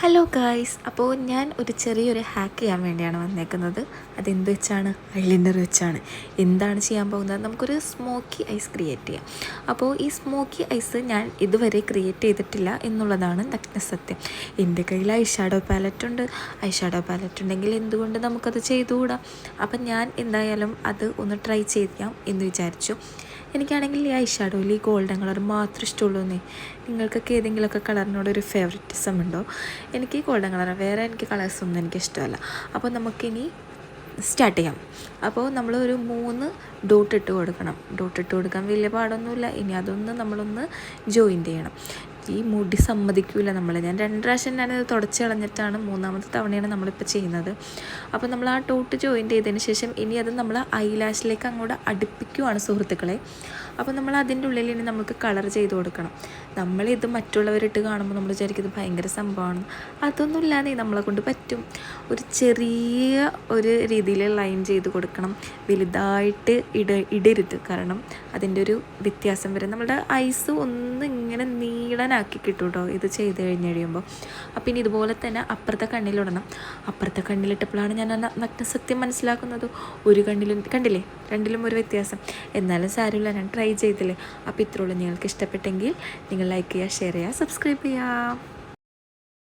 Hello guys, അപ്പോൾ ഞാൻ ഒരു ചെറിയൊരു ഹാക്ക് ചെയ്യാൻ വേണ്ടിയാണ് വന്നേക്കുന്നത്. അതെന്ത് വെച്ചാണ്? ഐലൈനർ വെച്ചാണ്. എന്താണ് ചെയ്യാൻ പോകുന്നത്? നമുക്കൊരു സ്മോക്കി ഐസ് ക്രിയേറ്റ് ചെയ്യാം. അപ്പോൾ ഈ സ്മോക്കി ഐസ് ഞാൻ ഇതുവരെ ക്രിയേറ്റ് ചെയ്തിട്ടില്ല എന്നുള്ളതാണ് നഗ്നസത്യം. എൻ്റെ കയ്യിൽ ഐ ഷാഡോ പാലറ്റ് ഉണ്ട്. ഐ ഷാഡോ പാലറ്റ് ഉണ്ടെങ്കിൽ എന്തുകൊണ്ട് നമുക്കത് ചെയ്തുകൂടാം? അപ്പം ഞാൻ എന്തായാലും അത് ഒന്ന് ട്രൈ ചെയ്യാം എന്ന് വിചാരിച്ചു. എനിക്കാണെങ്കിൽ ഈ ഐ ഷാഡോയിൽ ഈ ഗോൾഡൻ കളർ മാത്രം ഇഷ്ടമുള്ളൂ എന്നേ. നിങ്ങൾക്കൊക്കെ ഏതെങ്കിലുമൊക്കെ കളറിനോടൊരു ഫേവററ്റിസം ഉണ്ടോ? എനിക്ക് ഗോൾഡൻ കളർ, വേറെ എനിക്ക് കളേഴ്സൊന്നും എനിക്ക് ഇഷ്ടമല്ല. അപ്പോൾ നമുക്കിനി സ്റ്റാർട്ട് ചെയ്യാം. അപ്പോൾ നമ്മൾ ഒരു 3 ഡോട്ട് ഇട്ട് കൊടുക്കാൻ വലിയ പാടൊന്നുമില്ല. ഇനി അതൊന്ന് നമ്മളൊന്ന് ജോയിൻ്റ് ചെയ്യണം. ഈ മുടി സമ്മതിക്കില്ല ഞാൻ 2 പ്രാവശ്യം ഞാനത് തുടച്ച് കളഞ്ഞിട്ടാണ് 3ാമത്തെ തവണയാണ് നമ്മളിപ്പോൾ ചെയ്യുന്നത്. അപ്പോൾ നമ്മൾ ആ ഡോട്ട് ജോയിൻ്റ് ചെയ്തതിന് ശേഷം ഇനി അത് നമ്മൾ ഐലാഷിലേക്ക് അങ്ങോട്ട് അടുപ്പിക്കുവാണ് സുഹൃത്തുക്കളെ. അപ്പോൾ നമ്മൾ അതിൻ്റെ ഉള്ളിൽ ഇനി നമുക്ക് കളർ ചെയ്ത് കൊടുക്കണം. നമ്മളിത് മറ്റുള്ളവരിട്ട് കാണുമ്പോൾ നമ്മൾ വിചാരിക്കുന്നത് ഭയങ്കര സംഭവമാണ്. അതൊന്നുമില്ലാതെ നമ്മളെ കൊണ്ട് പറ്റും. ഒരു ചെറിയ ഒരു രീതിയിൽ ലൈൻ ചെയ്ത് കൊടുക്കണം. വലുതായിട്ട് ഇടരുത്, കാരണം അതിൻ്റെ ഒരു വ്യത്യാസം വരും. നമ്മുടെ ഐസ് ഒന്ന് ഇങ്ങനെ നീളനാക്കി കിട്ടും കേട്ടോ ഇത് ചെയ്ത് കഴിയുമ്പോൾ. അപ്പം ഇനി ഇതുപോലെ തന്നെ അപ്പുറത്തെ കണ്ണിലിടണം. അപ്പുറത്തെ കണ്ണിലിട്ടപ്പോഴാണ് ഞാൻ നഗ്നസത്യം മനസ്സിലാക്കുന്നത്. ഒരു കണ്ണിലും കണ്ടില്ലേ, രണ്ടിലും ഒരു വ്യത്യാസം. എന്നാലും സാരമില്ല, ഞാൻ ട്രൈ ചെയ്തില്ലേ. അപ്പോൾ ഇത്രയുള്ളൂ. നിങ്ങൾക്ക് ഇഷ്ടപ്പെട്ടെങ്കിൽ നിങ്ങൾ ലൈക്ക് ചെയ്യുക, ഷെയർ ചെയ്യുക, സബ്സ്ക്രൈബ് ചെയ്യുക.